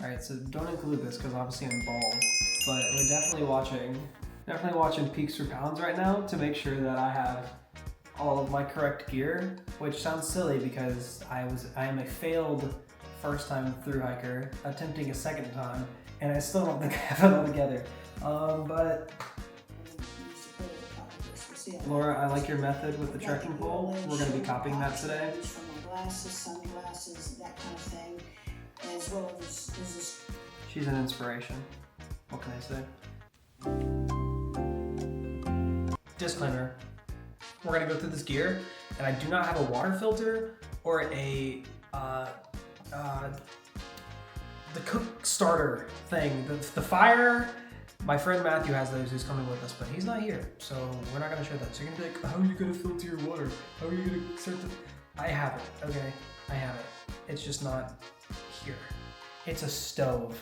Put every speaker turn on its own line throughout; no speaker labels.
Alright, so don't include this because obviously I'm bald, but we're definitely watching peaks for pounds right now to make sure that I have all of my correct gear, which sounds silly because I am a failed first time through hiker, attempting a second time, and I still don't think I have it all together. But Laura, I like your method with the trekking pole. We're going to be copying that today.
From my glasses, sunglasses, that kind of thing, as well as this.
She's an inspiration. What can I say? Disclaimer. We're going to go through this gear, and I do not have a water filter or a the cook starter thing. The fire, my friend Matthew has those who's coming with us, but he's not here, so we're not gonna show that. So you're gonna be like, how are you gonna filter your water? How are you gonna start the... I have it, okay? I have it. It's just not here. It's a stove.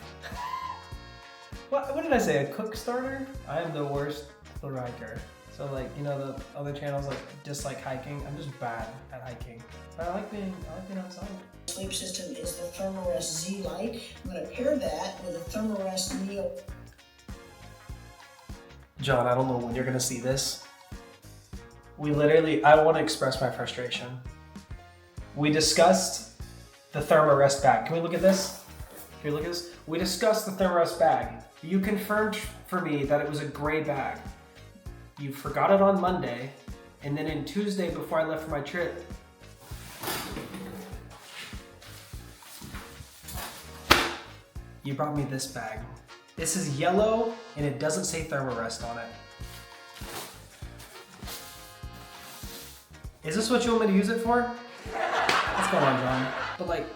What did I say, a cook starter? I am the worst through hiker. So like, you know, the other channels like dislike hiking. I'm just bad at hiking. But I like being outside.
Sleep system is the Thermarest Z Lite. I'm going to pair that with a Thermarest Neo.
John, I don't know when you're gonna see this. I want to express my frustration. We discussed the Thermarest bag. Can we look at this? Can we look at this? We discussed the Thermarest bag. You confirmed for me that it was a gray bag. You forgot it on Monday, and then on Tuesday before I left for my trip, you brought me this bag. This is yellow, and it doesn't say Thermarest on it. Is this what you want me to use it for? What's going on, John? But like,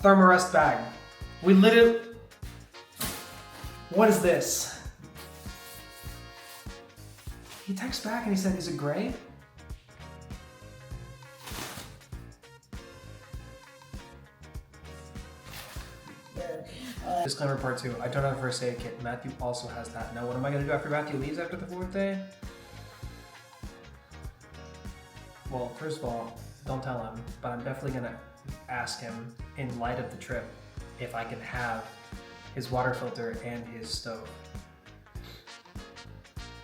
Thermarest bag. We literally... What is this? He texts back and he said, is it gray? Disclaimer part 2, I don't have a first aid kit. Matthew also has that. Now what am I gonna do after Matthew leaves after the 4th day? Well, first of all, don't tell him, but I'm definitely gonna ask him in light of the trip if I can have his water filter and his stove.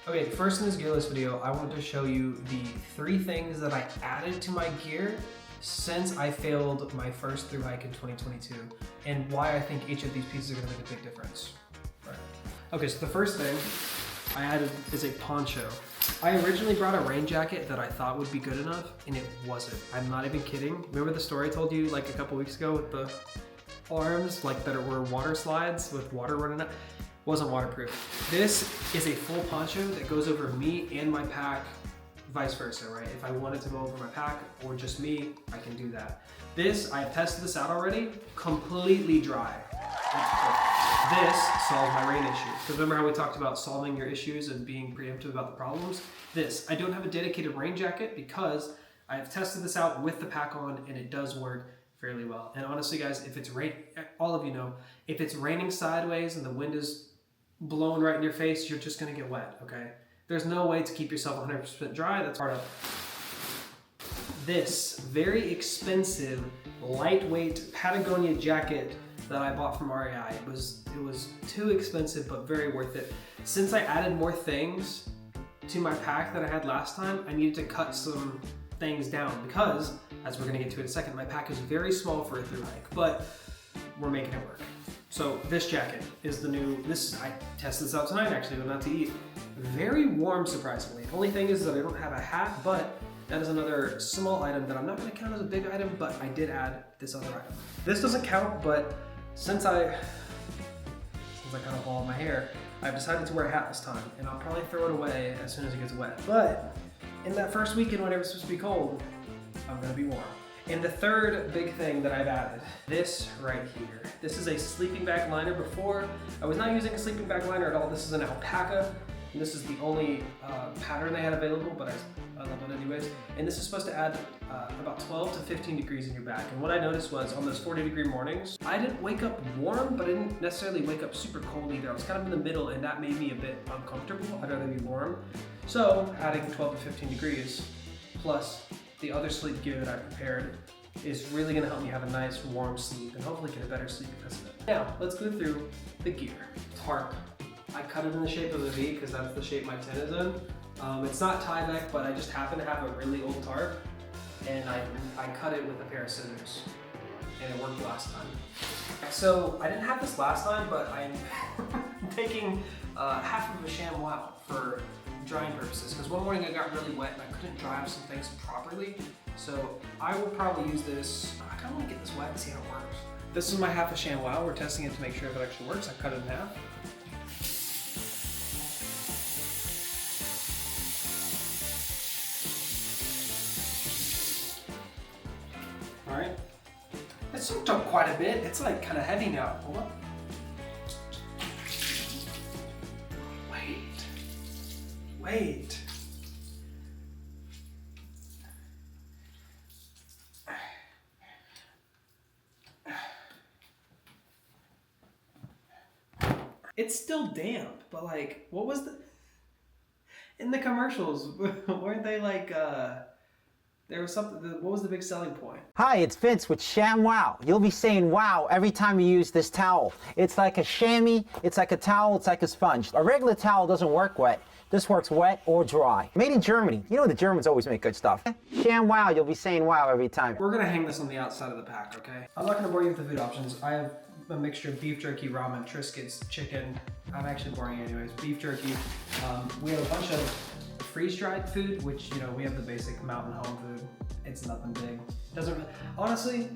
Okay, first in this gear list video, I want to show you the 3 things that I added to my gear since I failed my first through hike in 2022, and why I think each of these pieces are gonna make a big difference. Right. Okay, so the first thing I added is a poncho. I originally brought a rain jacket that I thought would be good enough, and it wasn't. I'm not even kidding. Remember the story I told you like a couple weeks ago with the arms, like that were water slides with water running out? Wasn't waterproof. This is a full poncho that goes over me and my pack, vice versa, right? If I wanted to go over my pack or just me, I can do that. This, I have tested this out already, completely dry. This solves my rain issue. Because remember how we talked about solving your issues and being preemptive about the problems? I don't have a dedicated rain jacket because I have tested this out with the pack on and it does work fairly well. And honestly guys, if it's all of you know, if it's raining sideways and the wind is blowing right in your face, you're just gonna get wet, okay? There's no way to keep yourself 100% dry. That's part of this very expensive, lightweight Patagonia jacket that I bought from REI. It was too expensive, but very worth it. Since I added more things to my pack that I had last time, I needed to cut some things down because, as we're gonna get to in a second, my pack is very small for a through hike, but we're making it work. So this jacket is the new, I tested this out tonight actually, went out to eat. Very warm, surprisingly. Only thing is that I don't have a hat, but that is another small item that I'm not gonna count as a big item, but I did add this other item. This doesn't count, but since I cut off all of my hair, I've decided to wear a hat this time, and I'll probably throw it away as soon as it gets wet. But in that first weekend, whenever it's supposed to be cold, I'm gonna be warm. And the third big thing that I've added, this right here. This is a sleeping bag liner. Before, I was not using a sleeping bag liner at all. This is an alpaca. And this is the only pattern they had available, but I love it anyways. And this is supposed to add about 12 to 15 degrees in your back. And what I noticed was on those 40-degree mornings, I didn't wake up warm, but I didn't necessarily wake up super cold either. I was kind of in the middle, and that made me a bit uncomfortable. I'd rather be warm. So adding 12 to 15 degrees plus the other sleep gear that I prepared is really gonna help me have a nice warm sleep and hopefully get a better sleep because of it. Now, let's go through the gear. Tarp. I cut it in the shape of a V because that's the shape my tent is in. It's not Tyvek, but I just happen to have a really old tarp, and I cut it with a pair of scissors, and it worked last time. So I didn't have this last time, but I'm taking half of a ShamWow for drying purposes, because one morning I got really wet and I couldn't dry off some things properly. So I will probably use this. I kind of want to get this wet and see how it works. This is my half of ShamWow. We're testing it to make sure if it actually works. I cut it in half. All right. It soaked up quite a bit. It's like kind of heavy now. Hold on. Wait. It's still damp, but like, what was in the commercials, weren't they like, there was something, what was the big selling point?
Hi, it's Vince with ShamWow. You'll be saying wow every time you use this towel. It's like a chamois, it's like a towel, it's like a sponge. A regular towel doesn't work wet. This works wet or dry. Made in Germany. You know the Germans always make good stuff. ShamWow, you'll be saying wow every time.
We're gonna hang this on the outside of the pack, okay? I'm not gonna bore you with the food options. I have a mixture of beef jerky, ramen, Triscuits, chicken. I'm actually boring you anyways. Beef jerky. We have a bunch of freeze-dried food, which, you know, we have the basic mountain home food. It's nothing big. Doesn't really, honestly,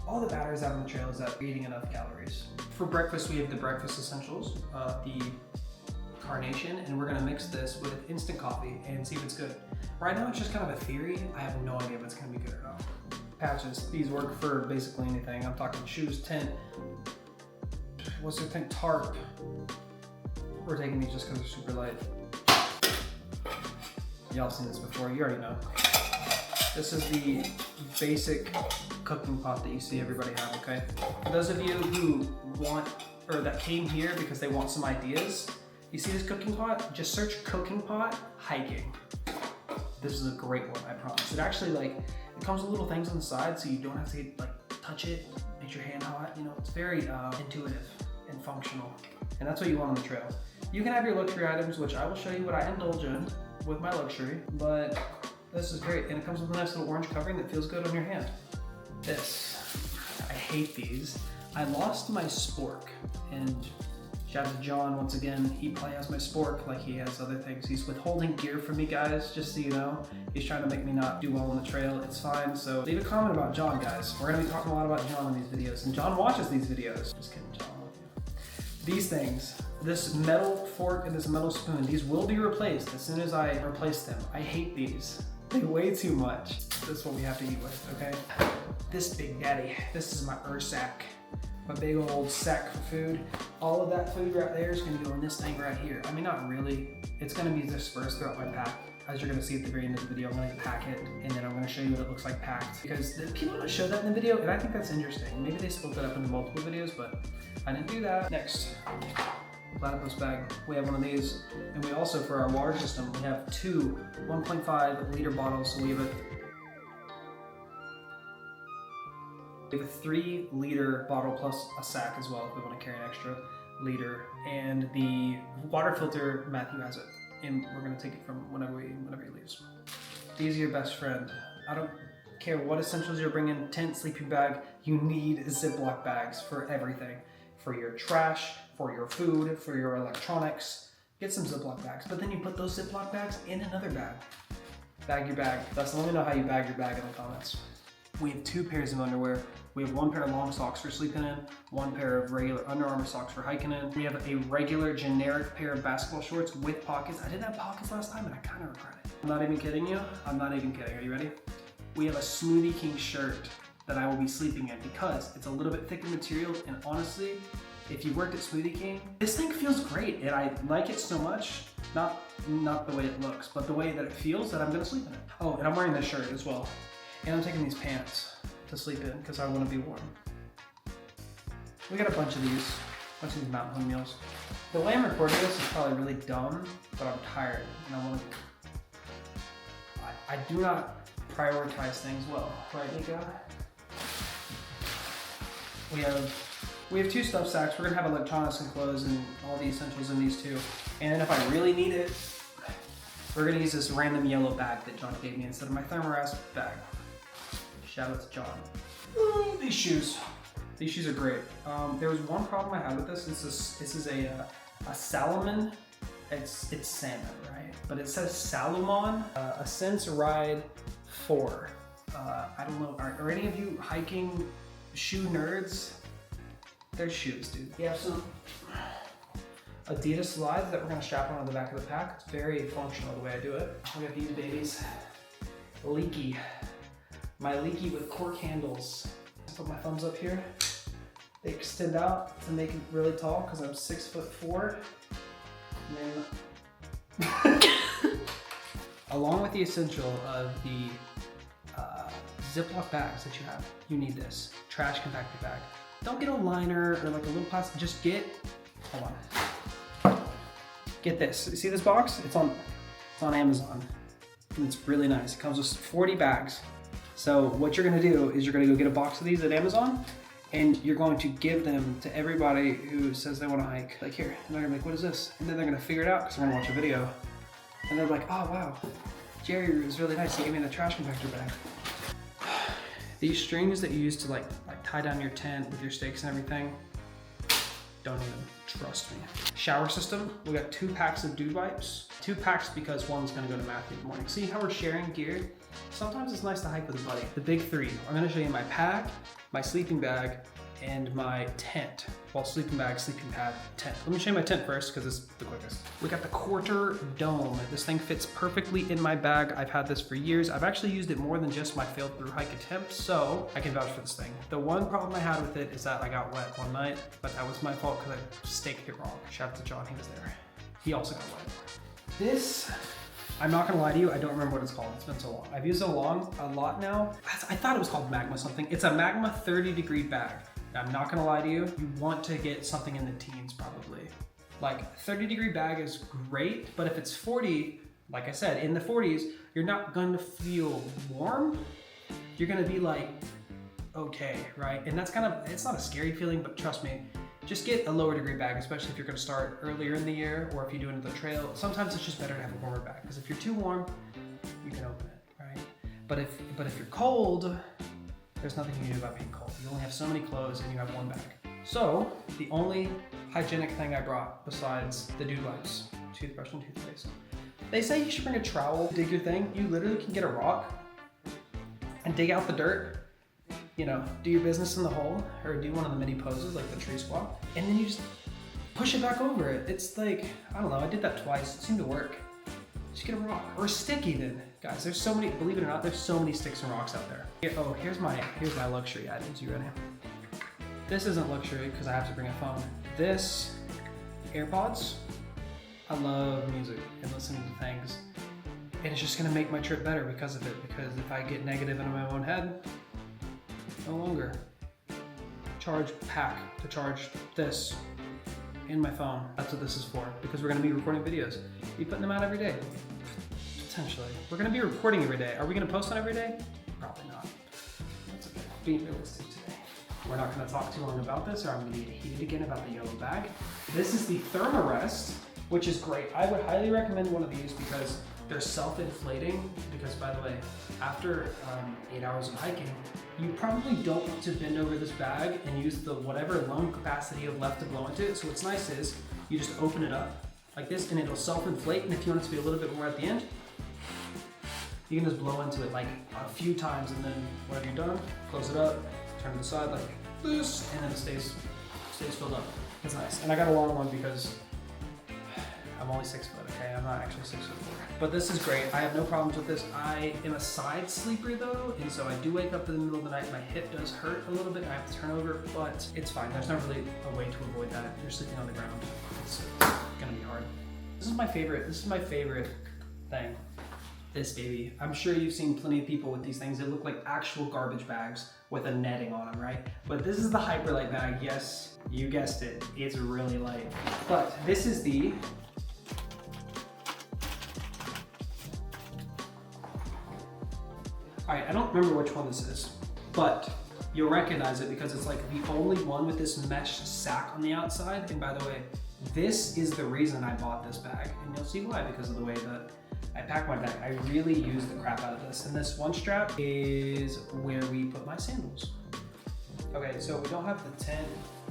all that matters out on the trail is that we're eating enough calories. For breakfast, we have the breakfast essentials, the carnation, and we're gonna mix this with instant coffee and see if it's good. Right now, it's just kind of a theory. I have no idea if it's gonna be good or not. Patches, these work for basically anything. I'm talking shoes, tent, what's their tent, tarp. We're taking these just because they're super light. Y'all seen this before, you already know. This is the basic cooking pot that you see everybody have, okay? For those of you who want, or that came here because they want some ideas, you see this cooking pot? Just search cooking pot hiking. This is a great one, I promise. It actually it comes with little things on the side so you don't have to touch it, makes your hand hot. You know, it's very intuitive and functional. And that's what you want on the trail. You can have your luxury items, which I will show you what I indulge in with my luxury, but this is great. And it comes with a nice little orange covering that feels good on your hand. This, I hate these. I lost my spork, and shout out to John once again. He probably has my spork like he has other things. He's withholding gear from me, guys, just so you know. He's trying to make me not do well on the trail. It's fine, so leave a comment about John, guys. We're gonna be talking a lot about John in these videos, and John watches these videos. Just kidding, John. These things, this metal fork and this metal spoon, these will be replaced as soon as I replace them. I hate these. They weigh too much. This is what we have to eat with, okay? This big daddy, this is my sack. My big old sack for food. All of that food right there is gonna go in this thing right here. I mean, not really. It's gonna be dispersed throughout my pack. As you're gonna see at the very end of the video, I'm gonna pack it, and then I'm gonna show you what it looks like packed. Because people don't show that in the video, and I think that's interesting. Maybe they split that up into multiple videos, but I didn't do that. Next, platypus bag. We have one of these, and we also, for our water system, we have two 1.5 liter bottles. So we have a 3 liter bottle plus a sack as well if we want to carry an extra liter. And the water filter, Matthew has it, and we're gonna take it from whenever he leaves. These are your best friend. I don't care what essentials you're bringing, tent, sleeping bag, you need Ziploc bags for everything. For your trash, for your food, for your electronics. Get some Ziploc bags, but then you put those Ziploc bags in another bag. Bag your bag. Let me know how you bag your bag in the comments. We have 2 pairs of underwear. We have 1 pair of long socks for sleeping in, 1 pair of regular Under Armour socks for hiking in. We have a regular generic pair of basketball shorts with pockets. I didn't have pockets last time and I kind of regret it. I'm not even kidding you. I'm not even kidding. Are you ready? We have a Smoothie King shirt that I will be sleeping in because it's a little bit thicker material, and honestly, if you worked at Smoothie King, this thing feels great and I like it so much. Not the way it looks, but the way that it feels that I'm gonna sleep in it. Oh, and I'm wearing this shirt as well. And I'm taking these pants to sleep in because I want to be warm. We got a bunch of these mountain home meals. The way I'm recording this is probably really dumb, but I'm tired and I do not prioritize things well, right, Nico? We have 2 stuff sacks. We're gonna have electronics and clothes and all the essentials in these 2. And then if I really need it, we're gonna use this random yellow bag that John gave me instead of my Thermarest bag. Shout out to John. Ooh, these shoes are great. There was one problem I had with this. This is a Salomon. It's salmon, right? But it says Salomon Ascent Ride 4. I don't know. Are any of you hiking shoe nerds? They're shoes, dude. We have some Adidas slides that we're gonna strap on the back of the pack. It's very functional the way I do it. Look at these babies. Leaky. My Leaky with cork handles. Put my thumbs up here. They extend out to make it really tall because I'm 6'4". And then, along with the essential of the Ziploc bags that you have, you need this trash compactor bag. Don't get a liner or like a little plastic. Just get, hold on. Get this. See this box? It's on Amazon. And it's really nice. It comes with 40 bags. So what you're gonna do is you're gonna go get a box of these at Amazon, and you're going to give them to everybody who says they want to hike. Like here, and they're gonna be like, what is this? And then they're gonna figure it out because they're gonna watch a video. And they're like, oh wow, Jerry was really nice. He gave me the trash compactor bag. These strings that you use to like tie down your tent with your stakes and everything, don't even trust me. Shower system, we got 2 packs of dude wipes. 2 packs because one's gonna go to Matthew in the morning. See how we're sharing gear? Sometimes it's nice to hike with a buddy. The big 3, I'm gonna show you my pack, my sleeping bag, and my tent. Well, sleeping bag, sleeping pad, tent. Let me show you my tent first because it's the quickest. We got the quarter dome. This thing fits perfectly in my bag. I've had this for years. I've actually used it more than just my failed through hike attempt, so I can vouch for this thing. The one problem I had with it is that I got wet one night, but that was my fault because I staked it wrong. Shout out to John, he was there. He also got wet. This, I'm not gonna lie to you, I don't remember what it's called. It's been so long. I've used it a lot now. I thought it was called Magma something. It's a Magma 30-degree bag. I'm not gonna lie to you, you want to get something in the teens probably. Like 30-degree bag is great, but if it's 40, like I said, in the 40s, you're not gonna feel warm. You're gonna be like, okay, right? And that's kind of, it's not a scary feeling, but trust me, just get a lower degree bag, especially if you're gonna start earlier in the year or if you do it into the trail. Sometimes it's just better to have a warmer bag because if you're too warm, you can open it, right? But if you're cold, there's nothing you can do about being cold. You only have so many clothes and you have one bag. So the only hygienic thing I brought besides the dude wipes, toothbrush and toothpaste. They say you should bring a trowel, dig your thing. You literally can get a rock and dig out the dirt, you know, do your business in the hole or do one of the mini poses like the tree squat. And then you just push it back over it. It's like, I don't know, I did that twice. It seemed to work. Just get a rock or a stick even. Guys, there's so many, believe it or not, there's so many sticks and rocks out there. Here's my luxury items. You ready? This isn't luxury because I have to bring a phone. This, AirPods. I love music and listening to things. And it's just gonna make my trip better because of it. Because if I get negative in my own head, no longer. Charge pack to charge this in my phone. That's what this is for. Because we're gonna be recording videos. Be putting them out every day. Potentially. We're gonna be recording every day. Are we gonna post on every day? Probably not. That's okay. Being realistic today. We're not gonna talk too long about this or I'm gonna get heated again about the yellow bag. This is the Thermarest, which is great. I would highly recommend one of these because they're self-inflating. Because by the way, after 8 hours of hiking, you probably don't want to bend over this bag and use the whatever lung capacity you have left to blow into it. So what's nice is you just open it up like this and it'll self-inflate. And if you want it to be a little bit more at the end, you can just blow into it like a few times and then whenever you're done, close it up, turn to the side like this, and then it stays filled up. It's nice. And I got a long one because I'm only 6 foot, okay? I'm not actually 6'4". But this is great. I have no problems with this. I am a side sleeper though, and so I do wake up in the middle of the night. My hip does hurt a little bit. I have to turn over, but it's fine. There's not really a way to avoid that. You're sleeping on the ground. It's gonna be hard. This is my favorite thing. This baby. I'm sure you've seen plenty of people with these things. They look like actual garbage bags with a netting on them, right? But this is the Hyperlight bag. Yes, you guessed it. It's really light. But this is the All right, I don't remember which one this is, but you'll recognize it because it's like the only one with this mesh sack on the outside. And by the way, this is the reason I bought this bag, and you'll see why, because of the way that I pack my bag. I really use the crap out of this. And this one strap is where we put my sandals. Okay, so we don't have the tent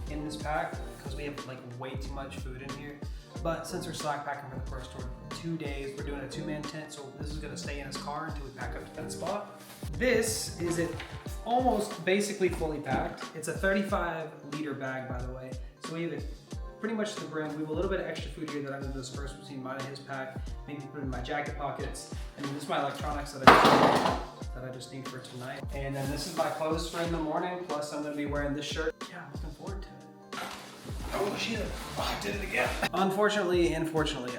in this pack because we have like way too much food in here. But since we're slack packing for the first 2 days, we're doing a 2-man tent, so this is gonna stay in his car until we pack up to that spot. This is it almost basically fully packed. It's a 35-liter bag, by the way. So we have it pretty much to the brim. We have a little bit of extra food here that I'm gonna disperse between mine and his pack, maybe put in my jacket pockets. And then this is my electronics that I just need for tonight. And then this is my clothes for in the morning, plus I'm gonna be wearing this shirt. Yeah, I'm looking forward to it. Oh shit, oh, I did it again. Unfortunately,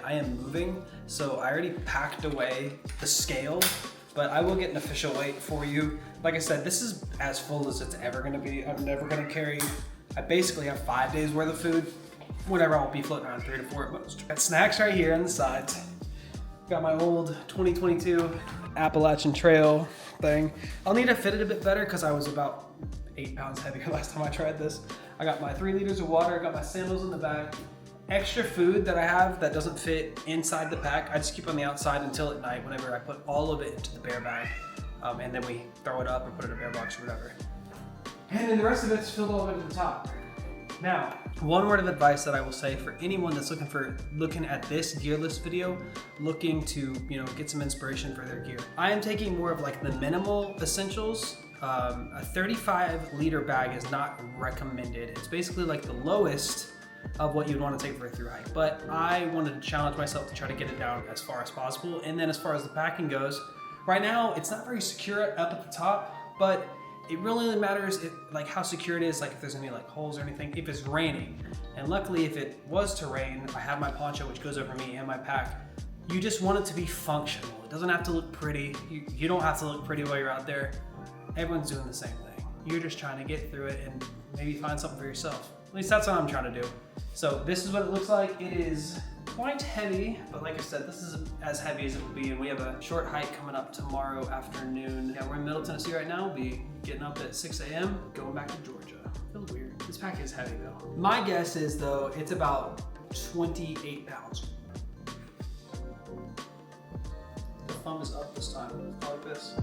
I am moving, so I already packed away the scale, but I will get an official weight for you. Like I said, this is as full as it's ever gonna be. I'm never gonna carry, I basically have 5 days worth of food. Whatever, I'll be floating around 3 to 4 at most. Got snacks right here on the sides. Got my old 2022 Appalachian Trail thing. I'll need to fit it a bit better because I was about 8 pounds heavier last time I tried this. I got my 3 liters of water, I got my sandals in the back. Extra food that I have that doesn't fit inside the pack, I just keep on the outside until at night whenever I put all of it into the bear bag. And then we throw it up or put it in a bear box or whatever. And then the rest of it's filled all the way to the top. Now, one word of advice that I will say for anyone that's looking at this gear list video, looking to, get some inspiration for their gear. I am taking more of like the minimal essentials. A 35-liter bag is not recommended. It's basically like the lowest of what you'd want to take for a thru hike. But I wanted to challenge myself to try to get it down as far as possible. And then as far as the packing goes, right now it's not very secure up at the top, but it really only matters like how secure it is, like if there's gonna be like holes or anything, if it's raining. And luckily, if it was to rain, I have my poncho which goes over me and my pack. You just want it to be functional. It doesn't have to look pretty. You don't have to look pretty while you're out there. Everyone's doing the same thing. You're just trying to get through it and maybe find something for yourself. At least that's what I'm trying to do. So this is what it looks like. It is quite heavy, but like I said, this is as heavy as it will be, and we have a short hike coming up tomorrow afternoon. Yeah, we're in Middle Tennessee right now. We'll be getting up at 6 a.m., going back to Georgia. Feels weird. This pack is heavy though. My guess is though, it's about 28 pounds. The thumb is up this time, like this.